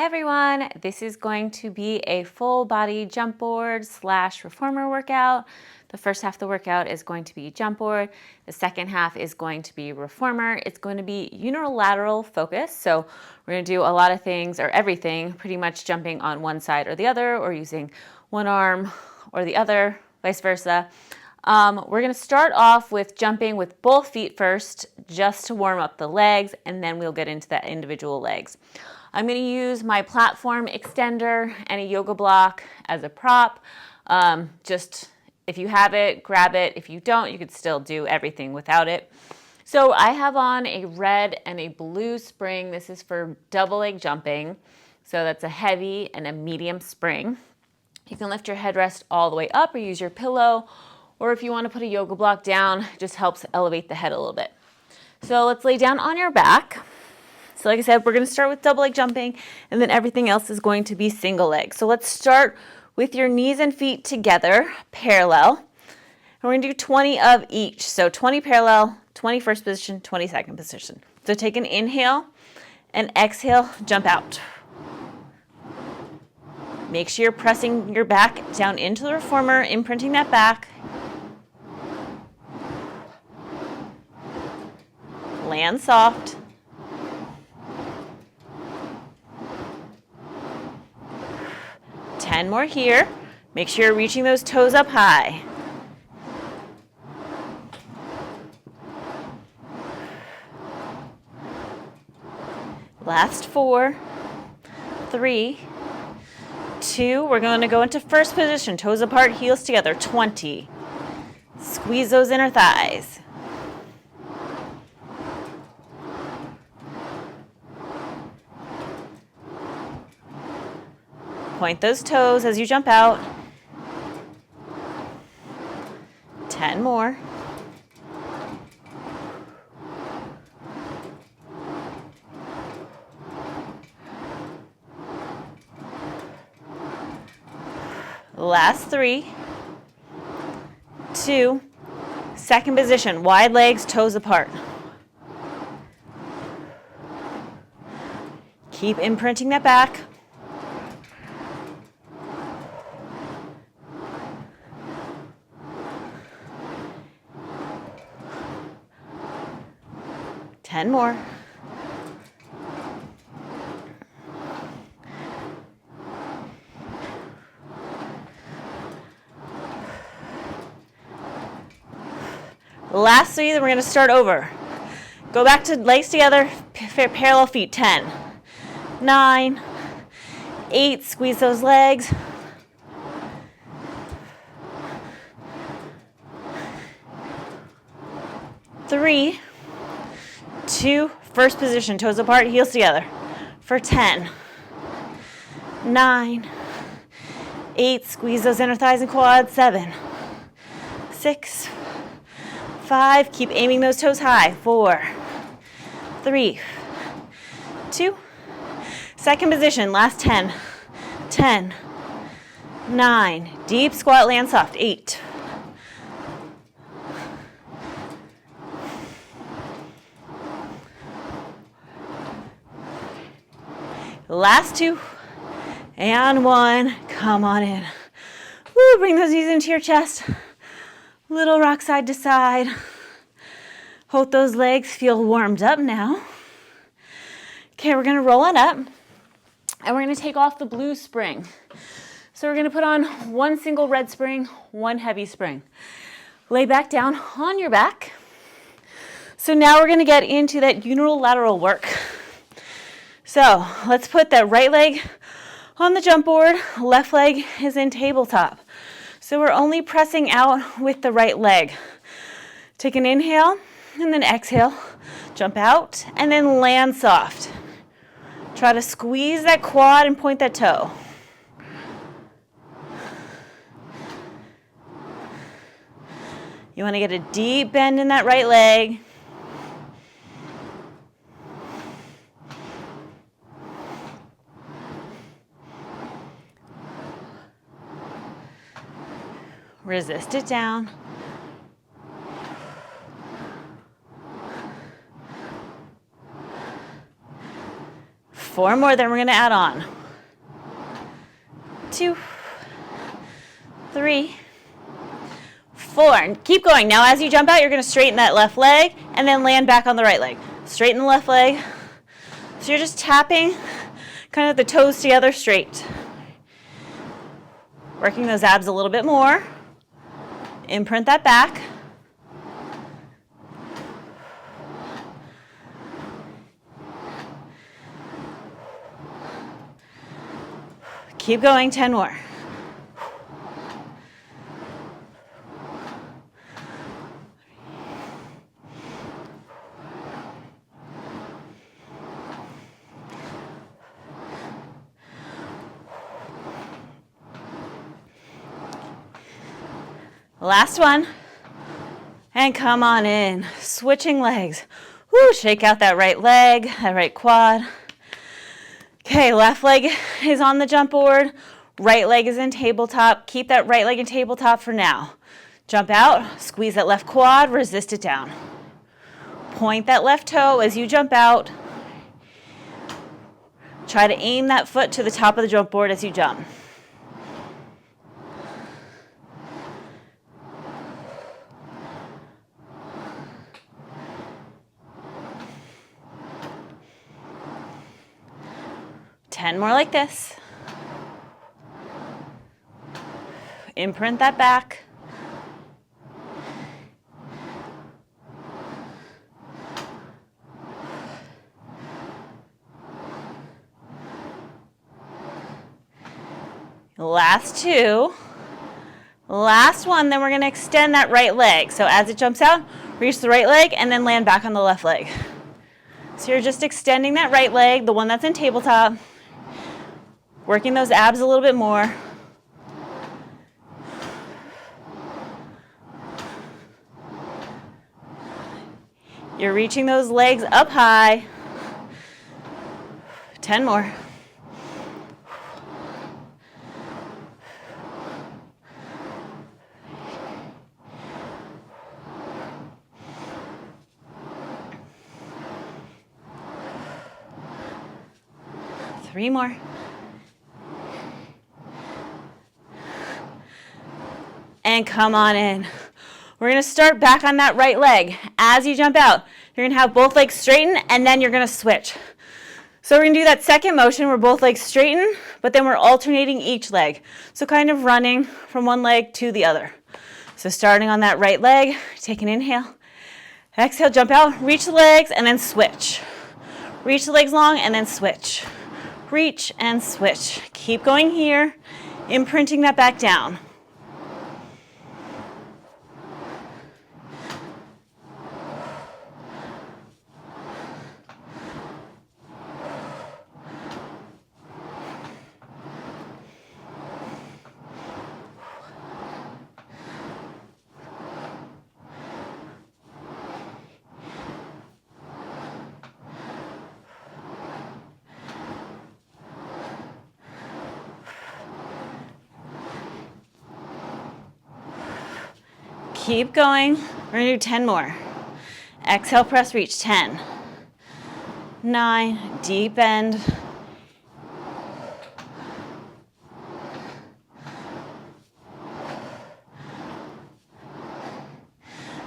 Hi everyone, this is going to be a full body jump board / reformer workout. The first half of the workout is going to be jump board. The second half is going to be reformer. It's going to be unilateral focus. So we're going to do a lot of things or everything, pretty much jumping on one side or the other or using one arm or the other, vice versa. We're going to start off with jumping with both feet first, just to warm up the legs, and then we'll get into the individual legs. I'm going to use my platform extender and a yoga block as a prop. Just if you have it, grab it. If you don't, you could still do everything without it. So I have on a red and a blue spring. This is for double leg jumping. So that's a heavy and a medium spring. You can lift your headrest all the way up or use your pillow. Or if you want to put a yoga block down, it just helps elevate the head a little bit. So let's lay down on your back. So like I said, we're going to start with double leg jumping, and then everything else is going to be single leg. So let's start with your knees and feet together, parallel. And we're going to do 20 of each. So 20 parallel, 20 first position, 20 second position. So take an inhale and exhale, jump out. Make sure you're pressing your back down into the reformer, imprinting that back. Land soft. Ten more here. Make sure you're reaching those toes up high. Last 4, 3, 2. We're going to go into first position. Toes apart, heels together. 20. Squeeze those inner thighs. Point those toes as you jump out. 10 more. Last 3, 2, second position, wide legs, toes apart. Keep imprinting that back. Ten more. Last 3, then we're going to start over. Go back to legs together, parallel feet. 10, 9, 8, squeeze those legs. 3, 2, first position, toes apart, heels together. For 10, 9, 8, squeeze those inner thighs and quads. 7, 6, 5, keep aiming those toes high. 4, 3, 2, second position, last 10, 10, 9, deep squat, land soft. 8, 2, and 1. Come on in. Woo, bring those knees into your chest. Little rock side to side. Hope those legs feel warmed up now. Okay, we're going to roll it up, and we're going to take off the blue spring. So we're going to put on one single red spring, one heavy spring. Lay back down on your back. So now we're going to get into that unilateral work. So let's put that right leg on the jump board, left leg is in tabletop. So we're only pressing out with the right leg. Take an inhale and then exhale, jump out and then land soft. Try to squeeze that quad and point that toe. You want to get a deep bend in that right leg. Resist it down. 4, 4 more, then we're gonna add on. 2, 3, 4, and keep going. Now as you jump out, you're gonna straighten that left leg and then land back on the right leg. Straighten the left leg. So you're just tapping kind of the toes together straight. Working those abs a little bit more. Imprint that back. Keep going, 10 more. Last one. And come on in. Switching legs. Woo, shake out that right leg, that right quad. Okay, left leg is on the jump board. Right leg is in tabletop. Keep that right leg in tabletop for now. Jump out, squeeze that left quad, resist it down. Point that left toe as you jump out. Try to aim that foot to the top of the jump board as you jump. Ten more like this. Imprint that back. Last 2. Last one, then we're going to extend that right leg. So as it jumps out, reach the right leg and then land back on the left leg. So you're just extending that right leg, the one that's in tabletop. Working those abs a little bit more. You're reaching those legs up high. 10 more. Three more. And come on in. We're going to start back on that right leg. As you jump out, you're going to have both legs straighten and then you're going to switch. So we're going to do that second motion where both legs straighten, but then we're alternating each leg. So kind of running from one leg to the other. So starting on that right leg, take an inhale. Exhale, jump out, reach the legs and then switch. Reach the legs long and then switch. Reach and switch. Keep going here, imprinting that back down. Keep going. We're going to do 10 more. Exhale, press, reach. 10, 9, deep bend.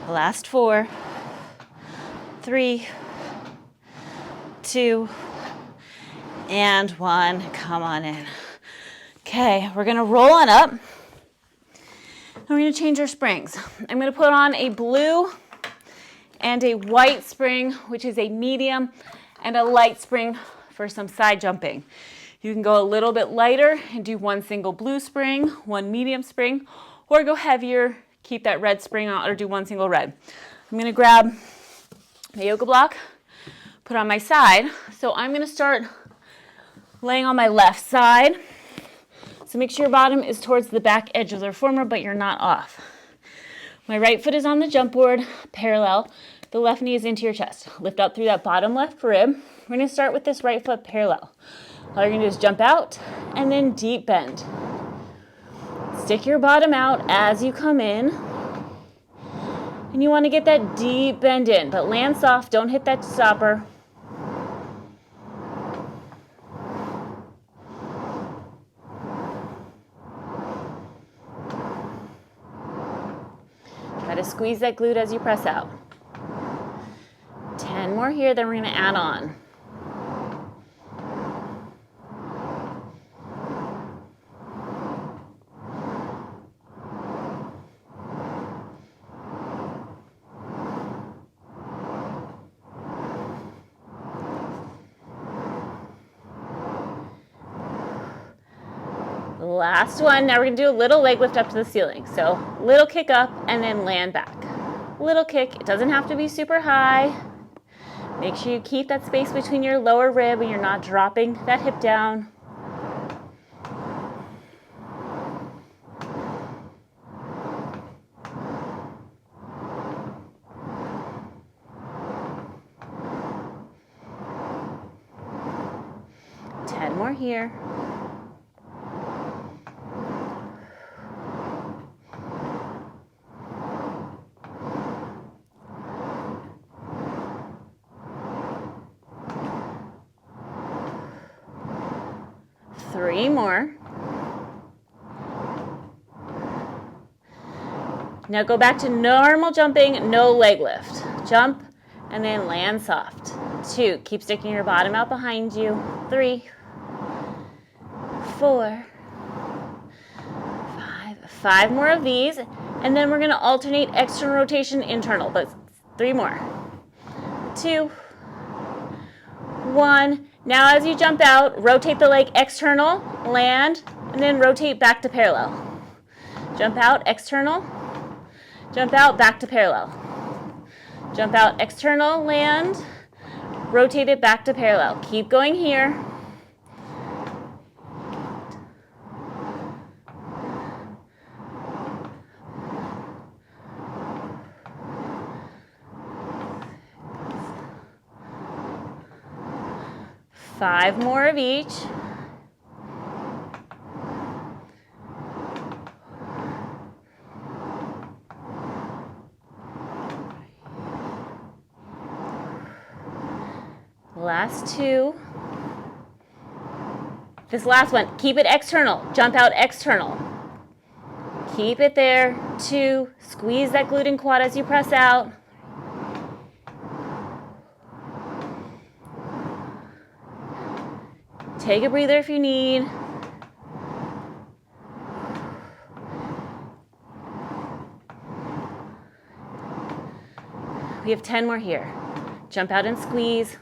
Last 4, 3, 2, and 1. Come on in. Okay, we're going to roll on up. We're going to change our springs. I'm going to put on a blue and a white spring, which is a medium, and a light spring for some side jumping. You can go a little bit lighter and do one single blue spring, one medium spring, or go heavier, keep that red spring on, or do one single red. I'm going to grab my yoga block, put it on my side. So I'm going to start laying on my left side. So make sure your bottom is towards the back edge of the reformer, but you're not off. My right foot is on the jump board, parallel. The left knee is into your chest. Lift up through that bottom left rib. We're going to start with this right foot parallel. All you're going to do is jump out and then deep bend. Stick your bottom out as you come in. And you want to get that deep bend in, but land soft. Don't hit that stopper. to squeeze that glute as you press out. 10 more here, then we're going to add on. Last one. Now we're going to do a little leg lift up to the ceiling. So little kick up and then land back. Little kick. It doesn't have to be super high. Make sure you keep that space between your lower rib and you're not dropping that hip down. More here. Three more. Now go back to normal jumping, no leg lift. Jump and then land soft. 2, keep sticking your bottom out behind you. 3, 4, 5. 5 more of these, and then we're going to alternate external rotation, internal, but 3 more. 2, 1. Now as you jump out, rotate the leg external, land, and then rotate back to parallel. Jump out, external, jump out, back to parallel. Jump out, external, land, rotate it back to parallel. Keep going here. Five more of each. Last 2. This last one, keep it external. Jump out external. Keep it there. 2. Squeeze that glute and quad as you press out. Take a breather if you need. We have 10 more here. Jump out and squeeze.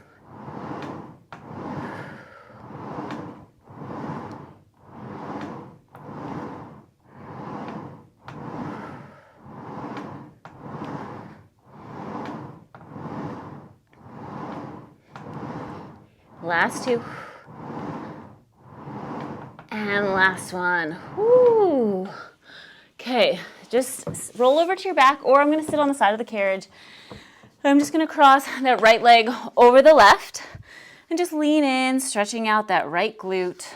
Last 2. And last one. Woo. Okay, just roll over to your back, or I'm going to sit on the side of the carriage. I'm just going to cross that right leg over the left and just lean in, stretching out that right glute.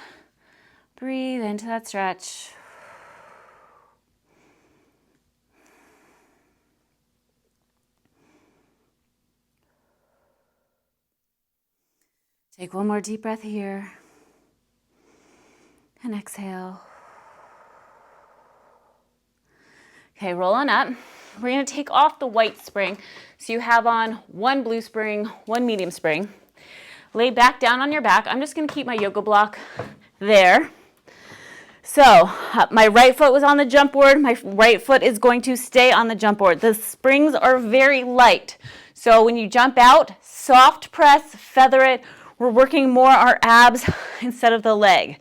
Breathe into that stretch. Take one more deep breath here. And exhale. Okay, roll on up. We're going to take off the white spring. So you have on one blue spring, one medium spring. Lay back down on your back. I'm just going to keep my yoga block there. So my right foot was on the jump board. My right foot is going to stay on the jump board. The springs are very light. So when you jump out, soft press, feather it. We're working more our abs instead of the leg.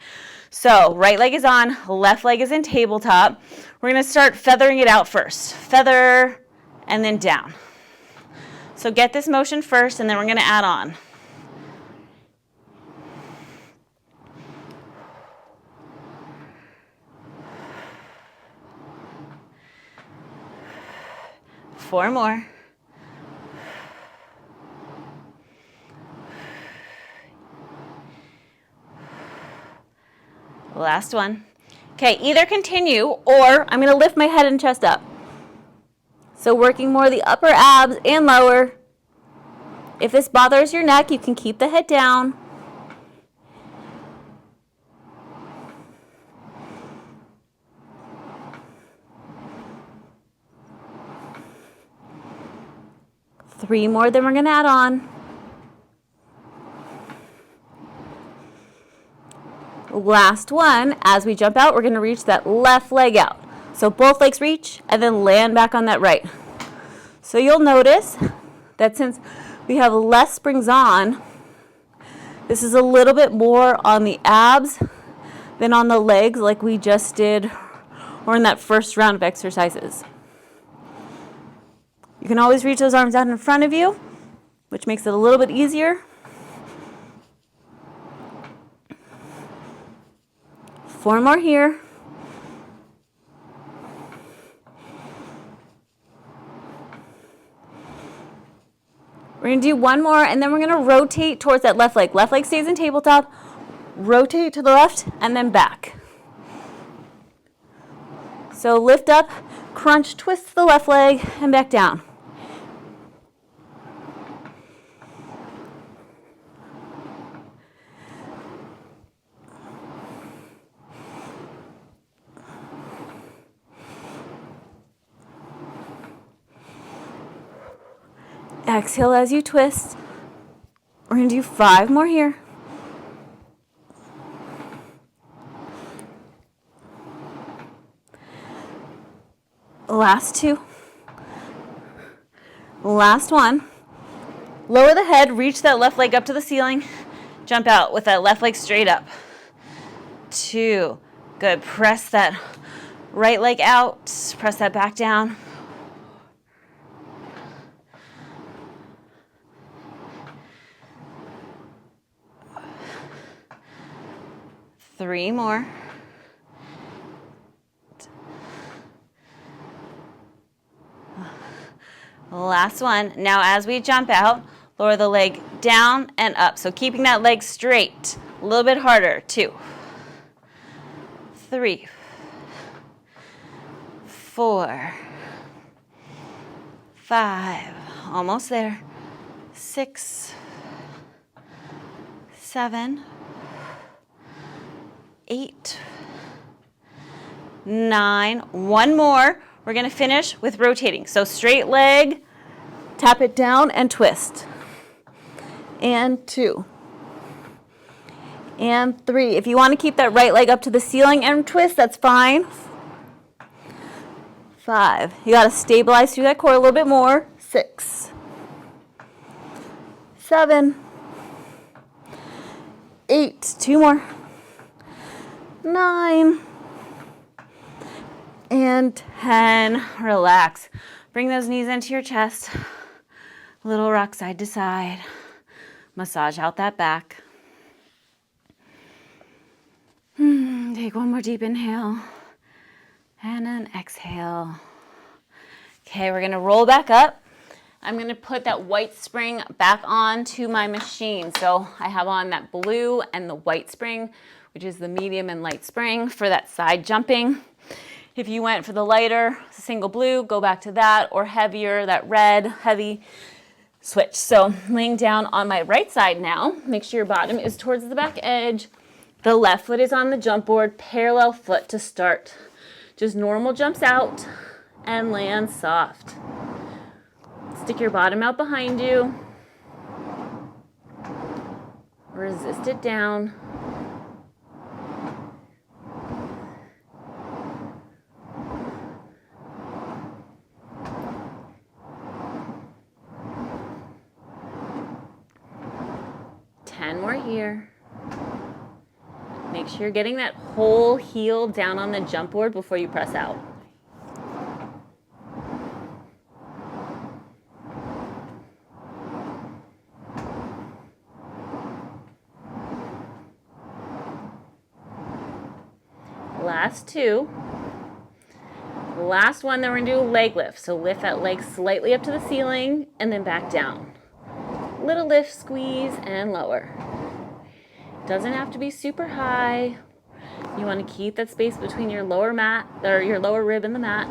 So right leg is on, left leg is in tabletop. We're going to start feathering it out first. Feather and then down. So get this motion first and then we're going to add on. Four more. Last one. Okay, either continue or I'm going to lift my head and chest up. So working more the upper abs and lower. If this bothers your neck, you can keep the head down. 3 more, then we're going to add on. Last one, as we jump out, we're going to reach that left leg out. So both legs reach and then land back on that right. So you'll notice that since we have less springs on, this is a little bit more on the abs than on the legs like we just did or in that first round of exercises. You can always reach those arms out in front of you, which makes it a little bit easier. 4 more here. We're going to do 1 more, and then we're going to rotate towards that left leg. Left leg stays in tabletop. Rotate to the left, and then back. So lift up, crunch, twist the left leg, and back down. Exhale as you twist. We're going to do 5 more here. Last 2. Last one. Lower the head, reach that left leg up to the ceiling. Jump out with that left leg straight up. 2. Good. Press that right leg out. Press that back down. 3 more. Last one. Now as we jump out, lower the leg down and up. So keeping that leg straight. A little bit harder. 2, 3, 4, 5. Almost there. 6, 7, 8, 9. 1 more. We're going to finish with rotating. So straight leg, tap it down and twist. And 2. And 3. If you want to keep that right leg up to the ceiling and twist, that's fine. 5. You got to stabilize through that core a little bit more. 6, 7, 8. 2 more. 9. And 10. Relax. Bring those knees into your chest. Little rock side to side. Massage out that back. Take 1 more deep inhale. And an exhale. Okay, we're going to roll back up. I'm going to put that white spring back onto my machine. So I have on that blue and the white spring, which is the medium and light spring for that side jumping. If you went for the lighter, single blue, go back to that, or heavier, that red, heavy, switch. So laying down on my right side now, make sure your bottom is towards the back edge. The left foot is on the jump board, parallel foot to start. Just normal jumps out and land soft. Stick your bottom out behind you. Resist it down. More here. Make sure you're getting that whole heel down on the jump board before you press out. Last 2. Last one, then we're going to do a leg lift. So lift that leg slightly up to the ceiling and then back down. Little lift, squeeze, and lower. Doesn't have to be super high. You want to keep that space between your lower mat or your lower rib and the mat.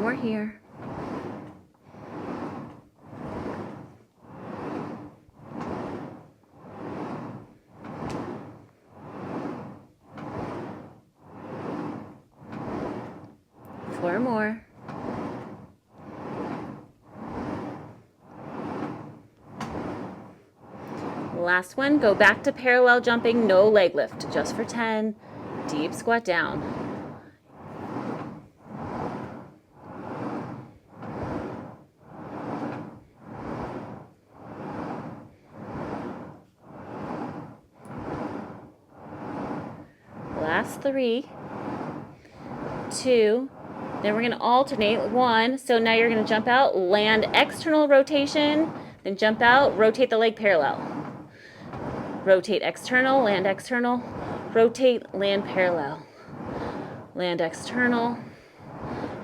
More here. 4 more. Last one, go back to parallel jumping, no leg lift, just for 10. Deep squat down. Last 3, 2, then we're going to alternate 1. So now you're going to jump out, land external rotation, then jump out, rotate the leg parallel. Rotate external, land external, rotate, land parallel. Land external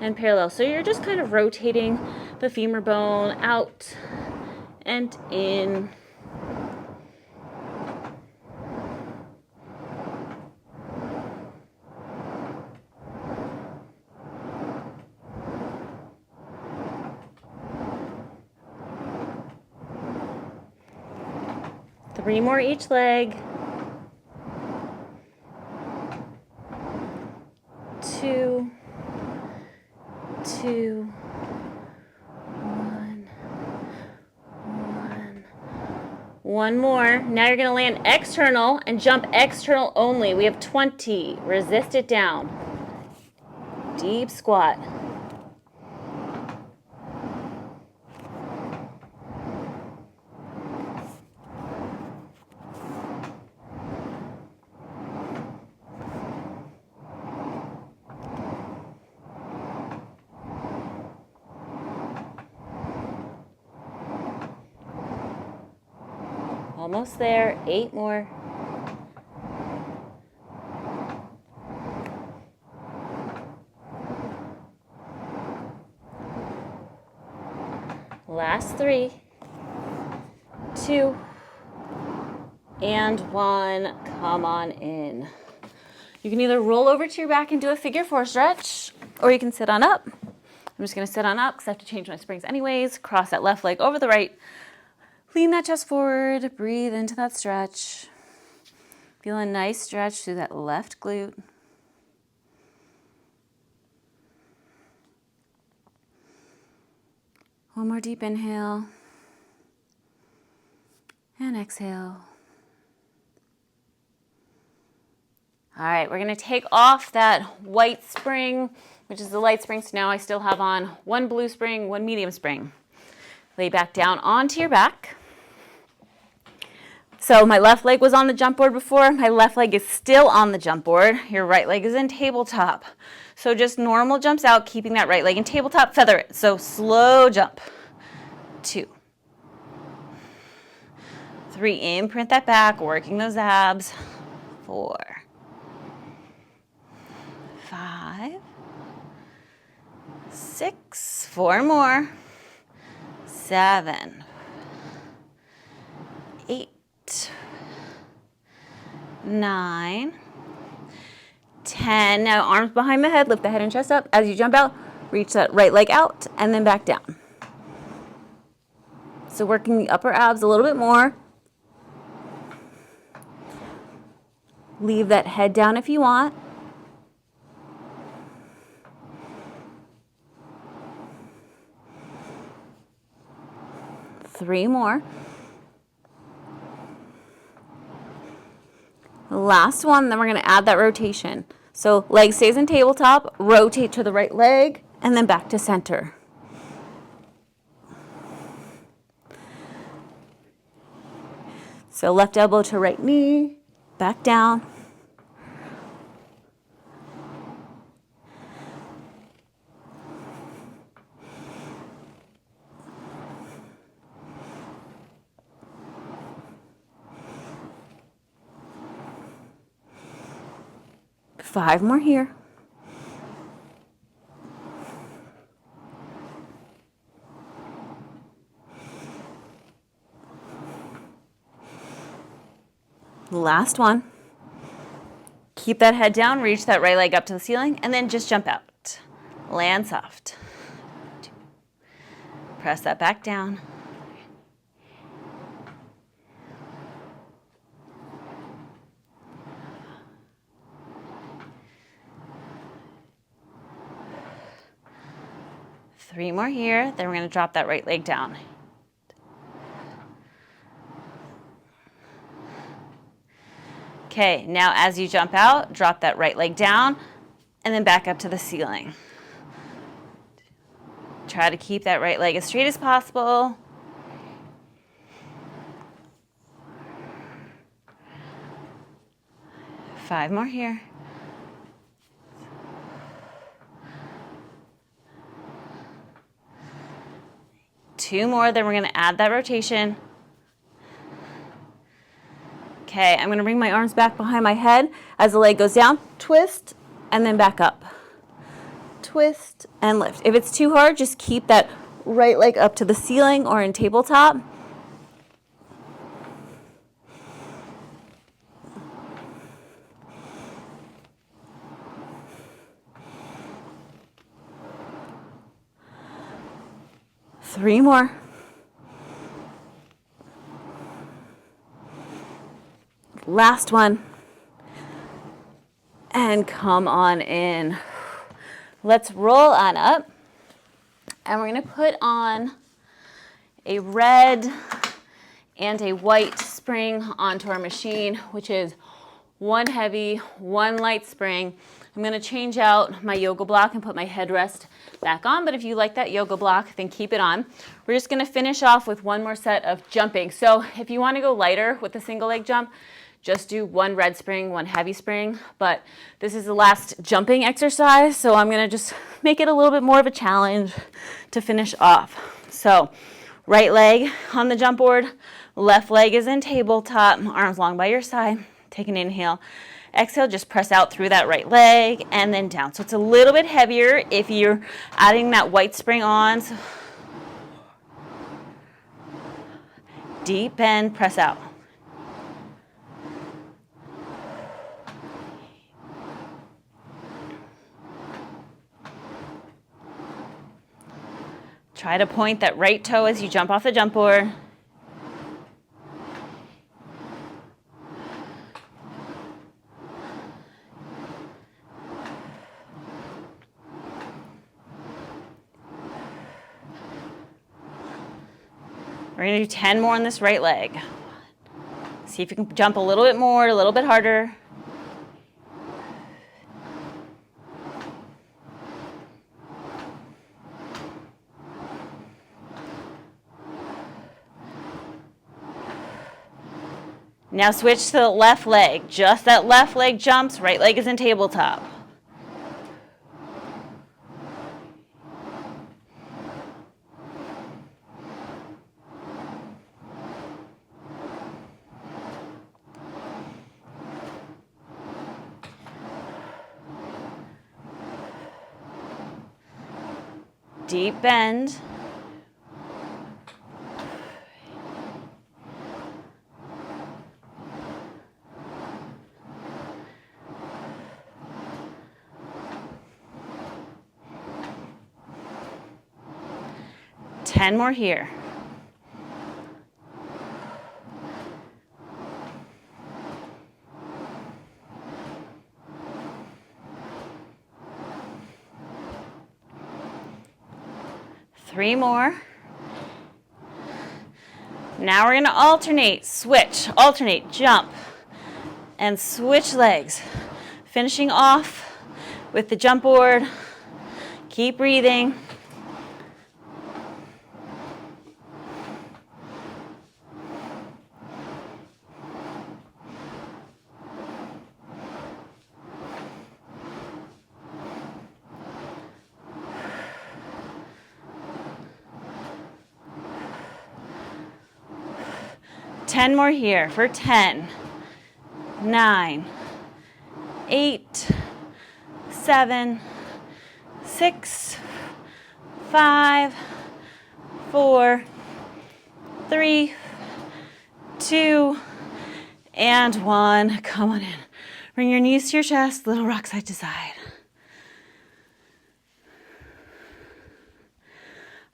and parallel. So you're just kind of rotating the femur bone out and in. Three more each leg. 2, 2, 1, 1. One more. Now you're going to land external and jump external only. We have 20. Resist it down. Deep squat. Almost there. 8 more. Last 3, 2, and 1. Come on in. You can either roll over to your back and do a figure 4 stretch, or you can sit on up. I'm just going to sit on up because I have to change my springs anyways. Cross that left leg over the right. Lean that chest forward. Breathe into that stretch. Feel a nice stretch through that left glute. One more deep inhale. And exhale. All right, we're going to take off that white spring, which is the light spring. So now I still have on 1 blue spring, 1 medium spring. Lay back down onto your back. So my left leg was on the jump board before. My left leg is still on the jump board. Your right leg is in tabletop. So just normal jumps out, keeping that right leg in tabletop. Feather it. So slow jump. 2, 3, imprint that back, working those abs. 4, 5, 6, 4 more. 7, 8, 9, 10. Now arms behind the head, lift the head and chest up. As you jump out, reach that right leg out and then back down. So working the upper abs a little bit more. Leave that head down if you want. Three more. Last one, then we're going to add that rotation. So leg stays in tabletop, rotate to the right leg, and then back to center. So left elbow to right knee, back down. Five more here. Last one. Keep that head down, reach that right leg up to the ceiling, and then just jump out. Land soft. 2. Press that back down. 3 more here. Then we're going to drop that right leg down. Okay, now as you jump out, drop that right leg down and then back up to the ceiling. Try to keep that right leg as straight as possible. Five more here. Two more, then we're going to add that rotation. Okay, I'm going to bring my arms back behind my head as the leg goes down, twist, and then back up. Twist and lift. If it's too hard, just keep that right leg up to the ceiling or in tabletop. Three more. Last one. And come on in. Let's roll on up. And we're going to put on a red and a white spring onto our machine, which is one heavy, one light spring. I'm going to change out my yoga block and put my headrest back on, but if you like that yoga block, then keep it on. We're just going to finish off with one more set of jumping. So if you want to go lighter with the single leg jump, just do one red spring, one heavy spring, but this is the last jumping exercise, so I'm going to just make it a little bit more of a challenge to finish off. So right leg on the jump board, left leg is in tabletop, arms long by your side. Take an inhale. Exhale, just press out through that right leg and then down. So it's a little bit heavier if you're adding that white spring on. So deep bend, press out. Try to point that right toe as you jump off the jump board. We're going to do 10 more on this right leg. See if you can jump a little bit more, a little bit harder. Now switch to the left leg. Just that left leg jumps, right leg is in tabletop. Deep bend. Ten more here. Three more. Now we're going to alternate, switch, alternate, jump, and switch legs. Finishing off with the jump board. Keep breathing. Ten more here for 10, 9, 8, 7, 6, 5, 4, 3, 2, and 1. Come on in. Bring your knees to your chest, little rock side to side.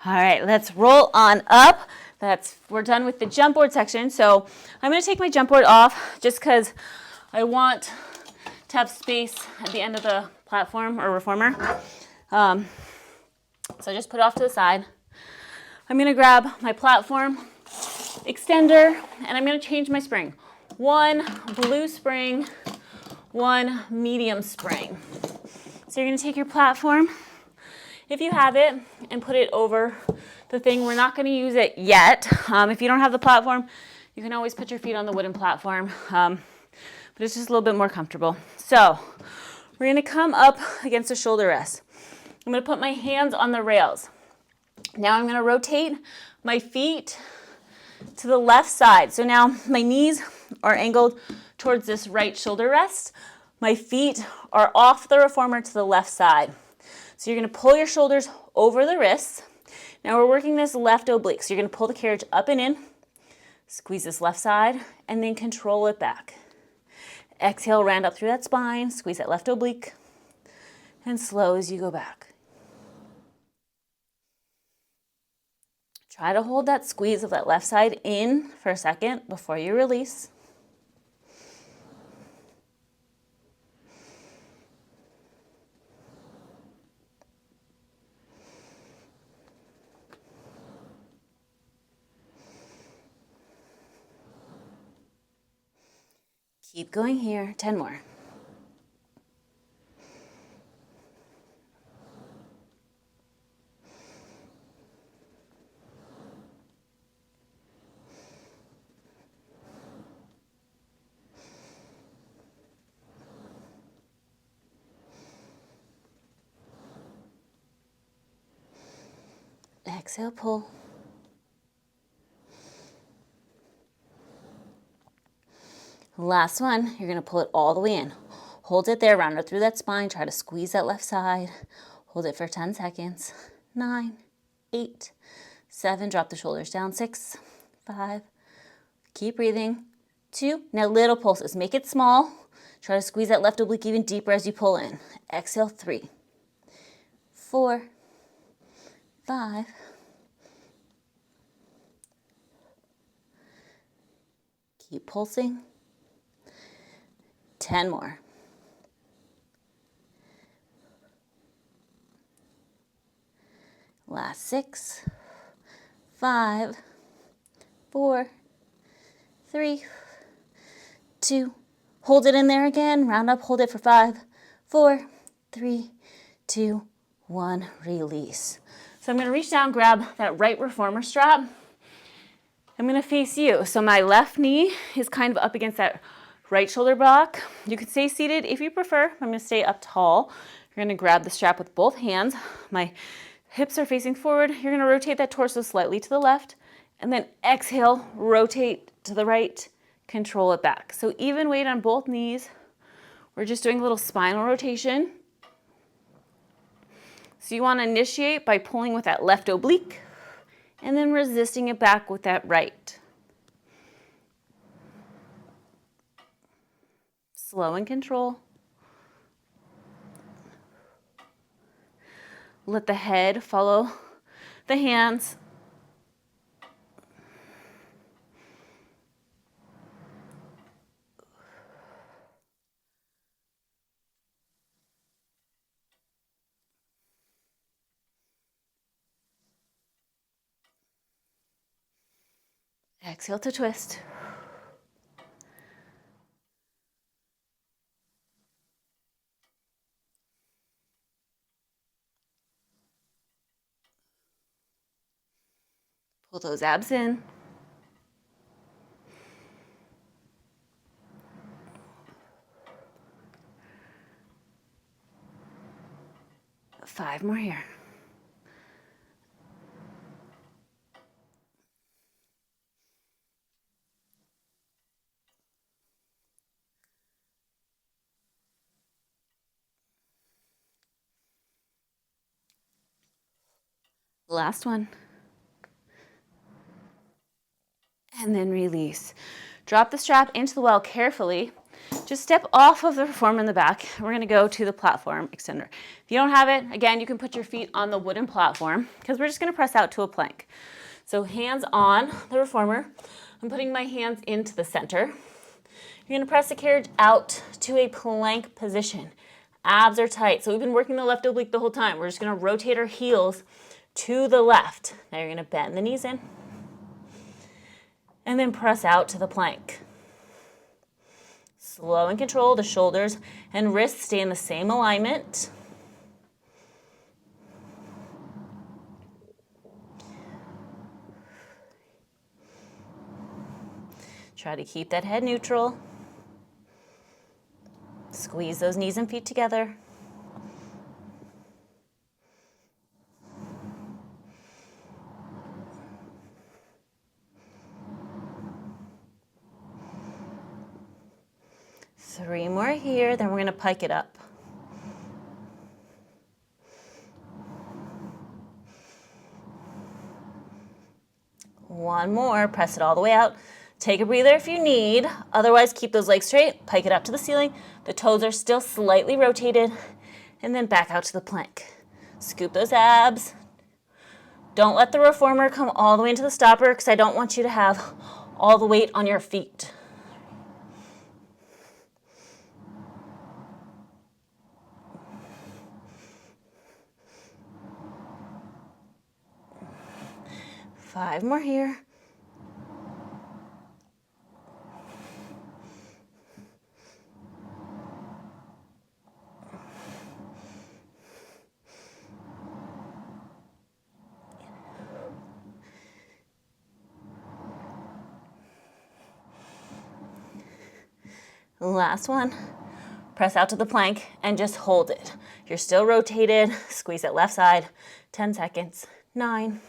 All right, let's roll on up. We're done with the jump board section. So I'm going to take my jump board off just because I want to have space at the end of the platform or reformer. So I just put it off to the side. I'm gonna grab my platform extender and I'm gonna change my spring. One blue spring, one medium spring. So you're gonna take your platform, if you have it, and put it over the thing. We're not gonna use it yet. If you don't have the platform, you can always put your feet on the wooden platform, but it's just a little bit more comfortable. So we're gonna come up against the shoulder rest. I'm gonna put my hands on the rails. Now I'm gonna rotate my feet to the left side. So now my knees are angled towards this right shoulder rest. My feet are off the reformer to the left side. So you're gonna pull your shoulders over the wrists. Now we're working this left oblique. So you're gonna pull the carriage up and in, squeeze this left side, and then control it back. Exhale, round up through that spine, squeeze that left oblique, and slow as you go back. Try to hold that squeeze of that left side in for a second before you release. Keep going here, 10 more. Exhale, pull. Last one, you're gonna pull it all the way in. Hold it there, round it through that spine, try to squeeze that left side. Hold it for 10 seconds. 9, 8, 7, drop the shoulders down. 6, 5, keep breathing. 2, now little pulses, make it small. Try to squeeze that left oblique even deeper as you pull in. Exhale, 3, 4, 5, keep pulsing. 10 more. Last 6, 5, 4, 3, 2. Hold it in there again. Round up, hold it for 5, 4, 3, 2, 1. Release. So I'm going to reach down, grab that right reformer strap. I'm going to face you. So my left knee is kind of up against that right shoulder block. You can stay seated if you prefer. I'm going to stay up tall. You're going to grab the strap with both hands. My hips are facing forward. You're going to rotate that torso slightly to the left, and then exhale, rotate to the right, control it back. So even weight on both knees. We're just doing a little spinal rotation. So you want to initiate by pulling with that left oblique, and then resisting it back with that right. Slow and control. Let the head follow the hands. Exhale to twist. Pull those abs in. Five more here. Last one. And then release. Drop the strap into the well carefully. Just step off of the reformer in the back. We're going to go to the platform extender. If you don't have it, again, you can put your feet on the wooden platform because we're just going to press out to a plank. So hands on the reformer. I'm putting my hands into the center. You're going to press the carriage out to a plank position. Abs are tight. So we've been working the left oblique the whole time. We're just going to rotate our heels to the left. Now you're going to bend the knees in and then press out to the plank. Slow and control. The shoulders and wrists stay in the same alignment. Try to keep that head neutral. Squeeze those knees and feet together. Three more here, then we're going to pike it up. One more, press it all the way out. Take a breather if you need. Otherwise, keep those legs straight, pike it up to the ceiling. The toes are still slightly rotated, and then back out to the plank. Scoop those abs. Don't let the reformer come all the way into the stopper because I don't want you to have all the weight on your feet. Five more here. Last one. Press out to the plank and just hold it. You're still rotated. Squeeze that left side. 10 seconds. 9,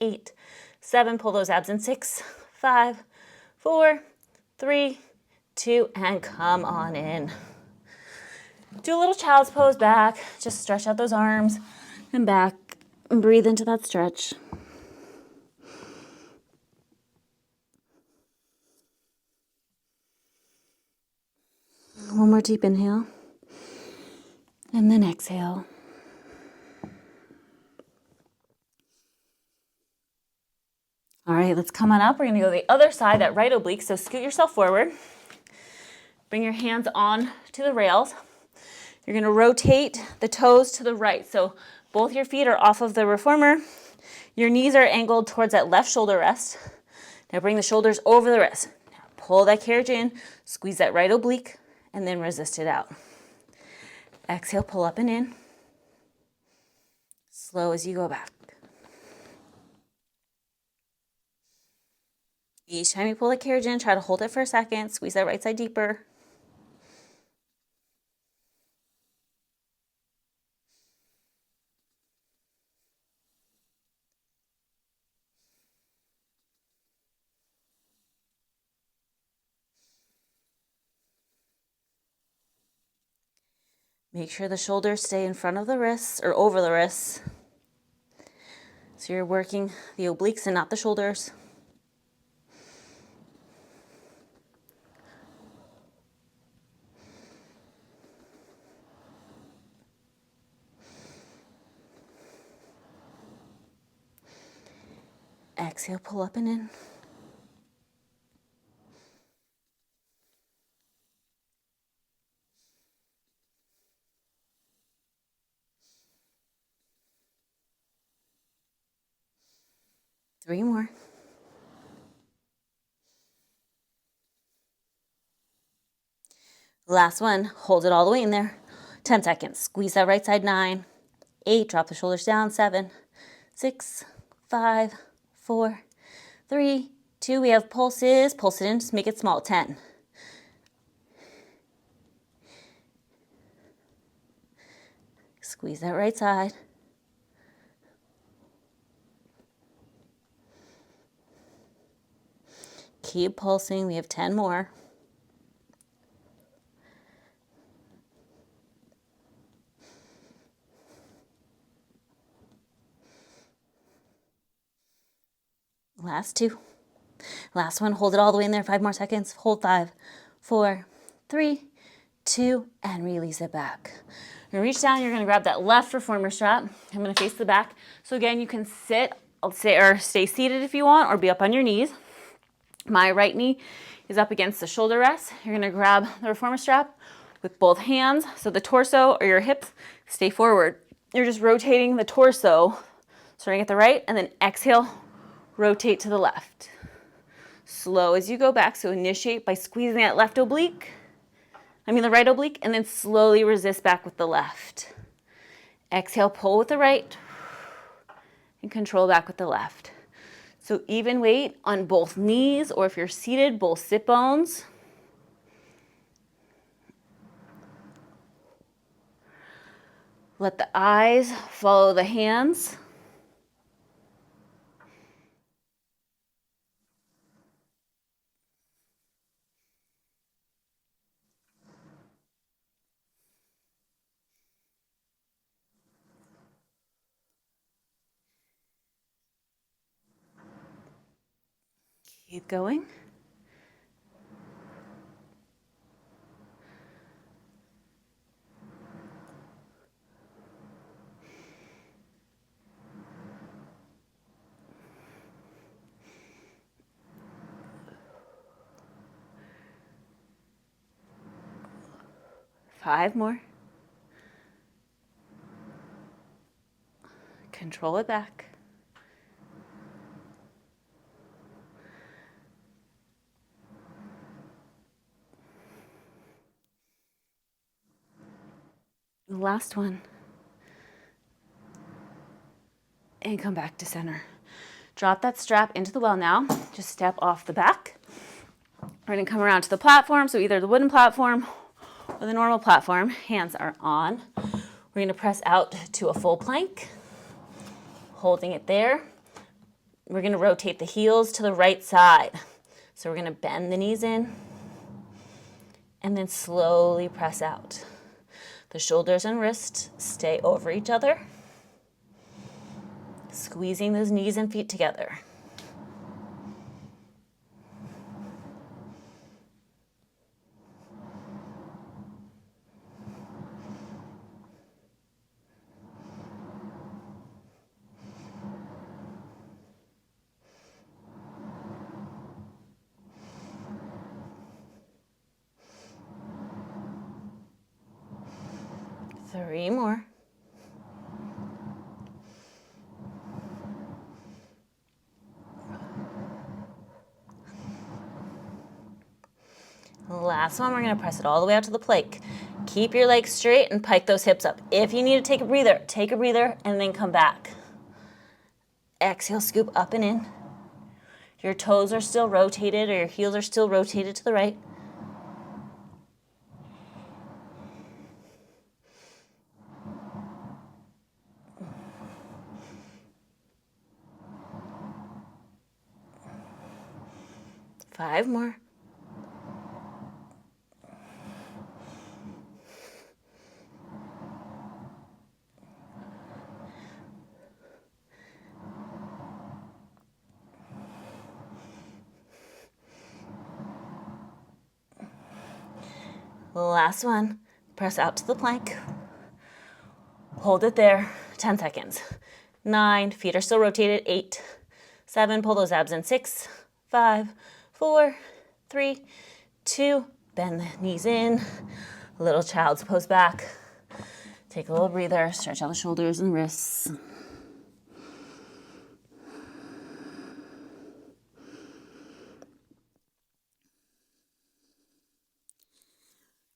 8, 7. Pull those abs in. 6, 5, 4, 3, 2, and come on in. Do a little child's pose back. Just stretch out those arms and back and breathe into that stretch. One more deep inhale, and then exhale. All right, let's come on up. We're going to go to the other side, that right oblique. So scoot yourself forward. Bring your hands on to the rails. You're going to rotate the toes to the right. So both your feet are off of the reformer. Your knees are angled towards that left shoulder rest. Now bring the shoulders over the wrist. Now pull that carriage in, squeeze that right oblique, and then resist it out. Exhale, pull up and in. Slow as you go back. Each time you pull the carriage in, try to hold it for a second. Squeeze that right side deeper. Make sure the shoulders stay in front of the wrists or over the wrists. So you're working the obliques and not the shoulders. Exhale, pull up and in. Three more. Last one, hold it all the way in there. 10 seconds. Squeeze that right side. 9, 8, drop the shoulders down. 7, 6, 5, 4, 3, 2. We have pulses. Pulse it in, just make it small. 10. Squeeze that right side. Keep pulsing. We have 10 more. Last 2. Last one. Hold it all the way in there. 5 more seconds. Hold 5, 4, 3, 2, and release it back. You're going to reach down. You're going to grab that left reformer strap. I'm going to face the back. So again, you can sit, or stay seated if you want, or be up on your knees. My right knee is up against the shoulder rest. You're going to grab the reformer strap, with both hands, so the torso or your hips stay forward. You're just rotating the torso, starting at the right, and then exhale, rotate to the left. Slow as you go back, so initiate by squeezing that the right oblique, and then slowly resist back with the left. Exhale, pull with the right, and control back with the left. So even weight on both knees, or if you're seated, both sit bones. Let the eyes follow the hands. Keep going. Five more. Control it back. Last one. And come back to center. Drop that strap into the well now. Just step off the back. We're going to come around to the platform, so either the wooden platform or the normal platform. Hands are on. We're going to press out to a full plank, holding it there. We're going to rotate the heels to the right side. So we're going to bend the knees in and then slowly press out. The shoulders and wrists stay over each other, squeezing those knees and feet together. Three more. Last one, we're going to press it all the way out to the plank. Keep your legs straight and pike those hips up. If you need to take a breather and then come back. Exhale, scoop up and in. Your toes are still rotated, or your heels are still rotated to the right. Five more. Last one. Press out to the plank. Hold it there. 10 seconds. 9. Feet are still rotated. 8. 7. Pull those abs in. 6. 5. 4. 3. 2. Bend the knees in. Little child's pose back. Take a little breather. Stretch out the shoulders and wrists.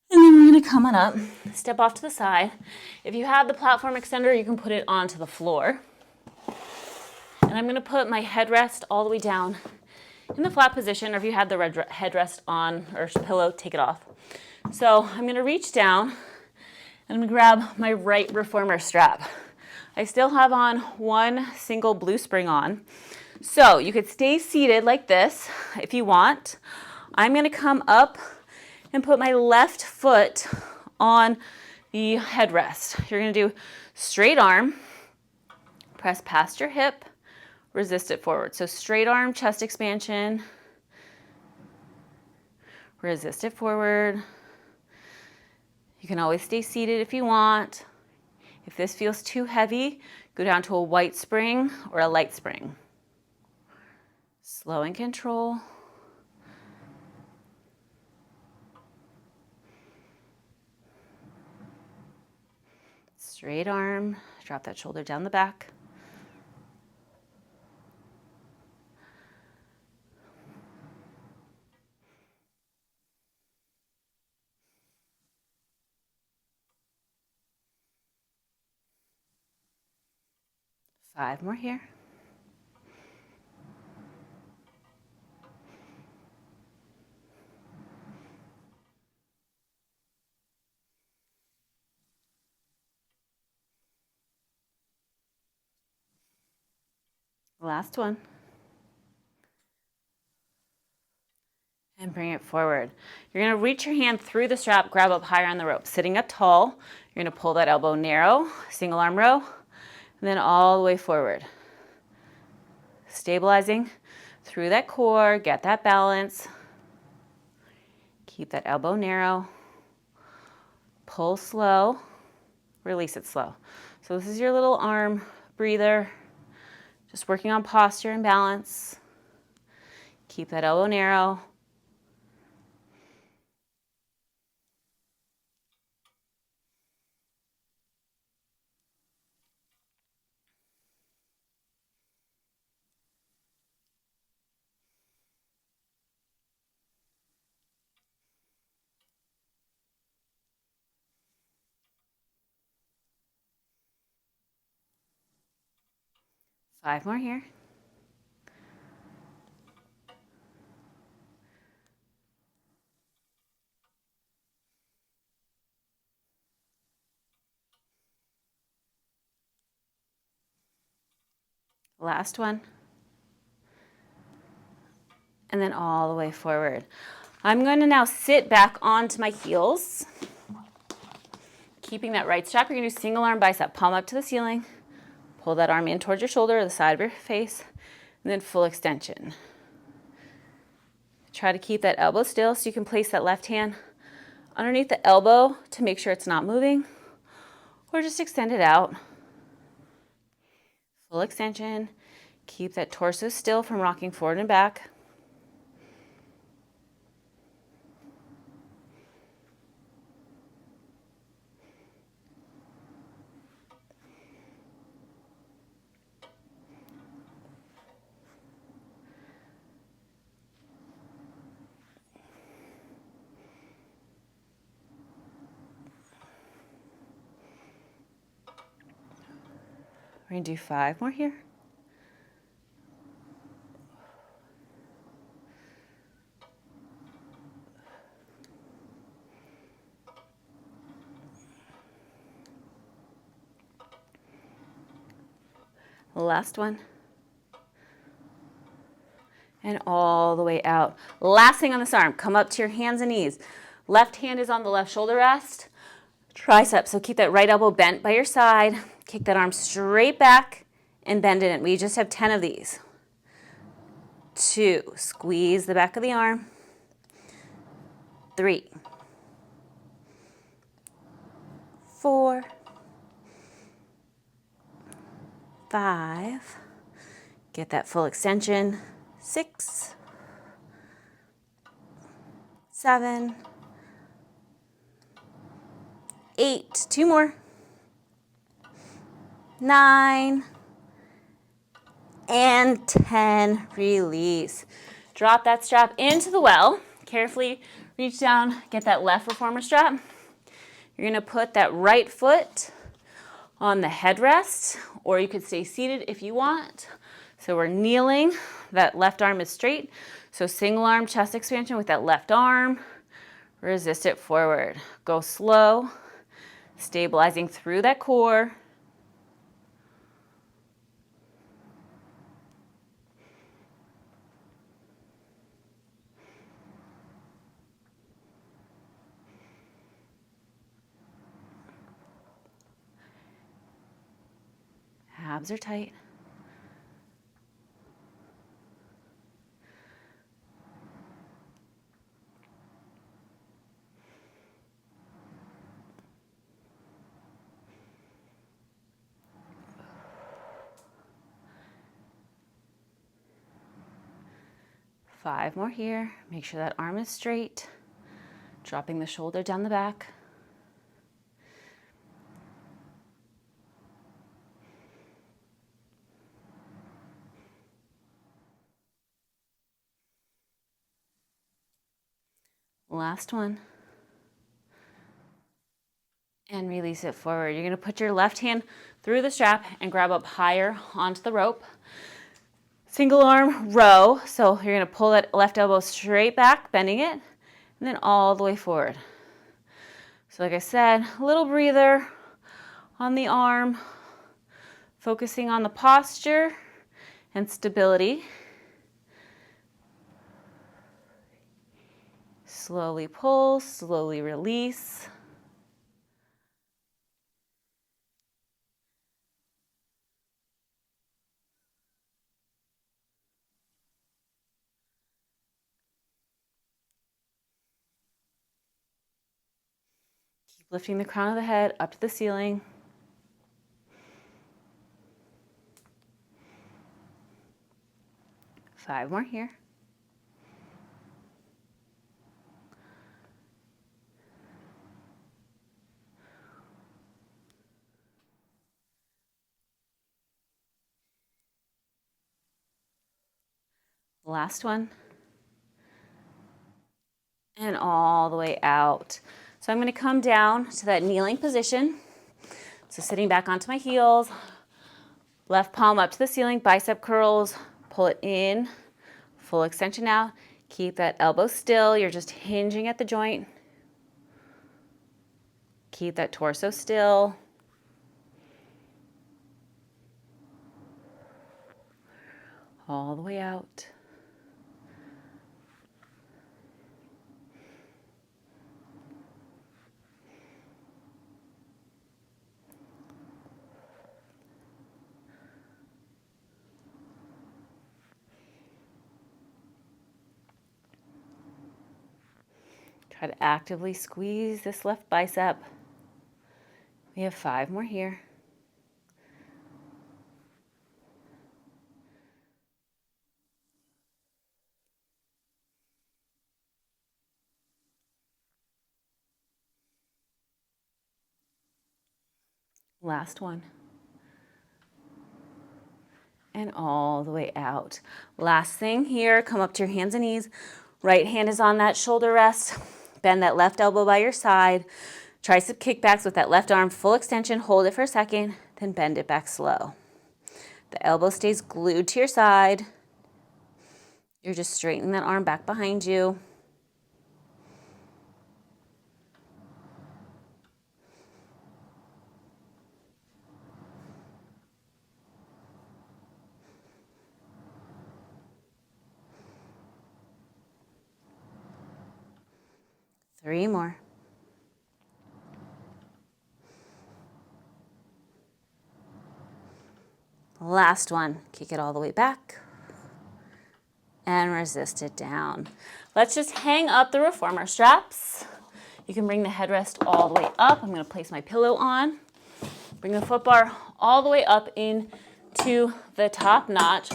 And then we're going to come on up, step off to the side. If you have the platform extender, you can put it onto the floor. And I'm going to put my headrest all the way down in the flat position, or if you had the headrest on or pillow, take it off. So I'm going to reach down and I'm going to grab my right reformer strap. I still have on one single blue spring on. So you could stay seated like this if you want. I'm going to come up and put my left foot on the headrest. You're going to do straight arm, press past your hip, resist it forward. So straight arm, chest expansion, resist it forward. You can always stay seated if you want. If this feels too heavy, go down to a white spring or a light spring. Slow and control. Straight arm, drop that shoulder down the back. Five more here. Last one. And bring it forward. You're going to reach your hand through the strap, grab up higher on the rope. Sitting up tall, you're going to pull that elbow narrow, single arm row, and then all the way forward. Stabilizing through that core, get that balance. Keep that elbow narrow. Pull slow, release it slow. So this is your little arm breather. Just working on posture and balance. Keep that elbow narrow. Five more here. Last one. And then all the way forward. I'm going to now sit back onto my heels. Keeping that right strap, you're going to do single arm bicep, palm up to the ceiling. Pull that arm in towards your shoulder or the side of your face, and then full extension. Try to keep that elbow still so you can place that left hand underneath the elbow to make sure it's not moving, or just extend it out. Full extension. Keep that torso still from rocking forward and back. We're going to do five more here. Last one. And all the way out. Last thing on this arm, come up to your hands and knees. Left hand is on the left shoulder rest. Tricep, so keep that right elbow bent by your side. Kick that arm straight back and bend it in. We just have 10 of these. 2, squeeze the back of the arm. 3, 4, 5, get that full extension. 6, 7, 8, 2 more. 9, and 10, release. Drop that strap into the well. Carefully reach down, get that left reformer strap. You're gonna put that right foot on the headrest, or you could stay seated if you want. So we're kneeling, that left arm is straight. So single arm chest expansion with that left arm. Resist it forward. Go slow, stabilizing through that core. Abs are tight. Five more here. Make sure that arm is straight. Dropping the shoulder down the back. Last one. And release it forward. You're gonna put your left hand through the strap and grab up higher onto the rope. Single arm row. So you're gonna pull that left elbow straight back, bending it, and then all the way forward. So like I said, a little breather on the arm, focusing on the posture and stability. Slowly pull, slowly release. Keep lifting the crown of the head up to the ceiling. Five more here. Last one. And all the way out. So I'm going to come down to that kneeling position. So sitting back onto my heels, left palm up to the ceiling, bicep curls, pull it in, full extension out. Keep that elbow still. You're just hinging at the joint. Keep that torso still. All the way out. Try to actively squeeze this left bicep. We have 5 more here. Last one. And all the way out. Last thing here, come up to your hands and knees. Right hand is on that shoulder rest. Bend that left elbow by your side. Tricep kickbacks with that left arm, full extension. Hold it for a second, then bend it back slow. The elbow stays glued to your side. You're just straightening that arm back behind you. Three more. Last one. Kick it all the way back and resist it down. Let's just hang up the reformer straps. You can bring the headrest all the way up. I'm going to place my pillow on. Bring the foot bar all the way up into the top notch.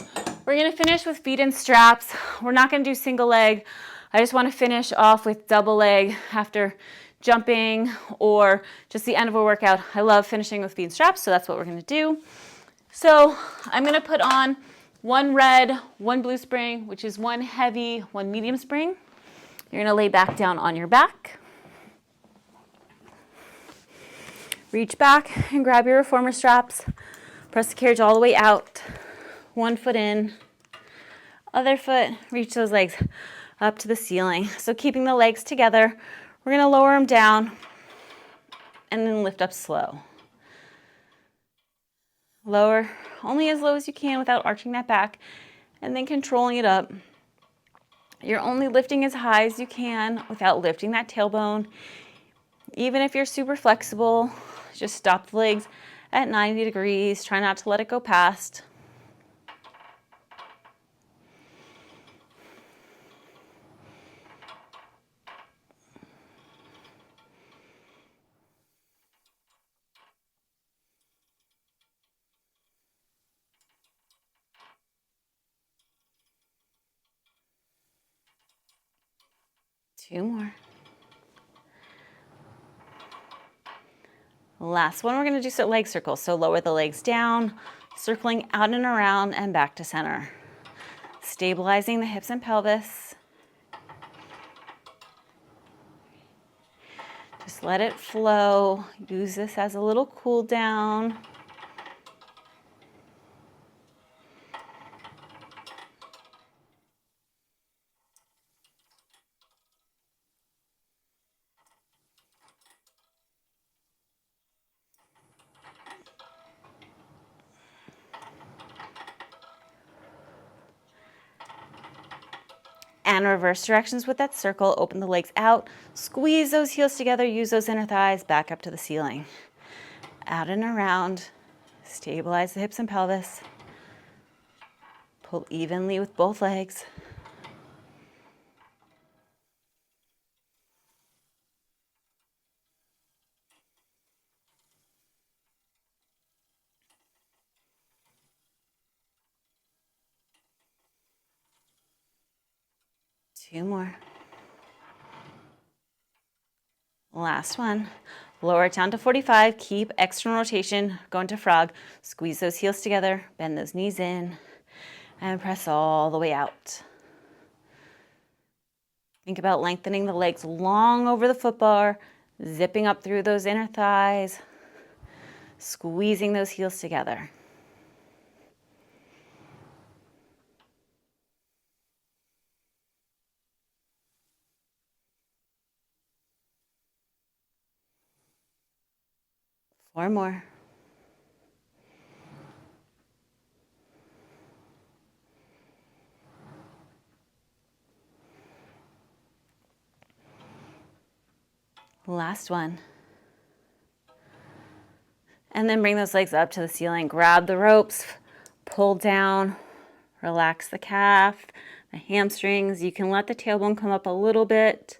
We're going to finish with feet and straps. We're not going to do single leg. I just want to finish off with double leg after jumping or just the end of a workout. I love finishing with feet and straps, so that's what we're going to do. So I'm going to put on 1 red, 1 blue spring, which is 1 heavy, 1 medium spring. You're going to lay back down on your back. Reach back and grab your reformer straps. Press the carriage all the way out. 1 foot in. Other foot, reach those legs up to the ceiling. So keeping the legs together, we're going to lower them down and then lift up slow. Lower only as low as you can without arching that back and then controlling it up. You're only lifting as high as you can without lifting that tailbone. Even if you're super flexible, just stop the legs at 90 degrees. Try not to let it go past. Two more. Last one, we're going to do leg circles. So lower the legs down, circling out and around and back to center. Stabilizing the hips and pelvis. Just let it flow. Use this as a little cool down. And reverse directions with that circle. Open the legs out, squeeze those heels together, use those inner thighs, back up to the ceiling. Out and around, stabilize the hips and pelvis. Pull evenly with both legs. Two more. Last one. Lower it down to 45. Keep external rotation. Go into frog. Squeeze those heels together. Bend those knees in. And press all the way out. Think about lengthening the legs long over the foot bar. Zipping up through those inner thighs. Squeezing those heels together. Four more. Last one. And then bring those legs up to the ceiling. Grab the ropes, pull down, relax the calf, the hamstrings. You can let the tailbone come up a little bit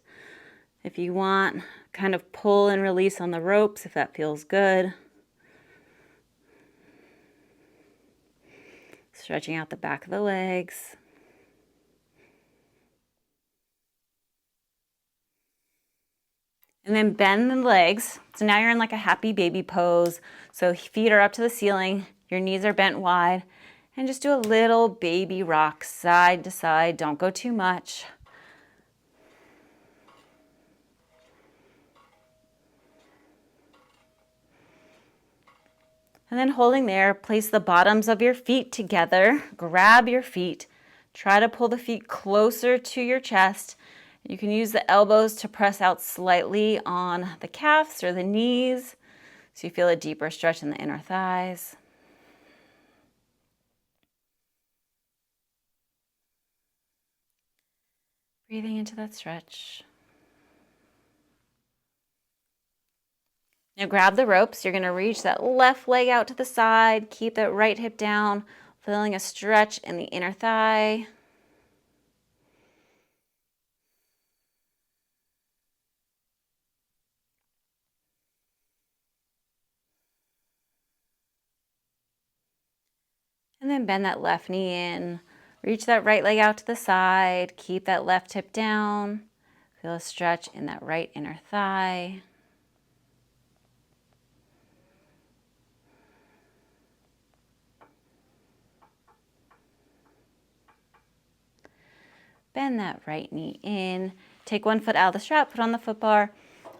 if you want. Kind of pull and release on the ropes if that feels good. Stretching out the back of the legs. And then bend the legs. So now you're in like a happy baby pose. So feet are up to the ceiling, your knees are bent wide, and just do a little baby rock side to side. Don't go too much. And then holding there, place the bottoms of your feet together. Grab your feet. Try to pull the feet closer to your chest. You can use the elbows to press out slightly on the calves or the knees so you feel a deeper stretch in the inner thighs. Breathing into that stretch. Now grab the ropes. You're going to reach that left leg out to the side. Keep that right hip down, feeling a stretch in the inner thigh. And then bend that left knee in. Reach that right leg out to the side. Keep that left hip down. Feel a stretch in that right inner thigh. Bend that right knee in. Take one foot out of the strap, put on the foot bar.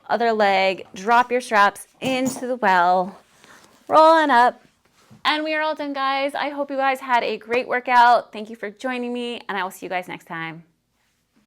Other leg, drop your straps into the well. Rolling up. And we are all done, guys. I hope you guys had a great workout. Thank you for joining me, and I will see you guys next time.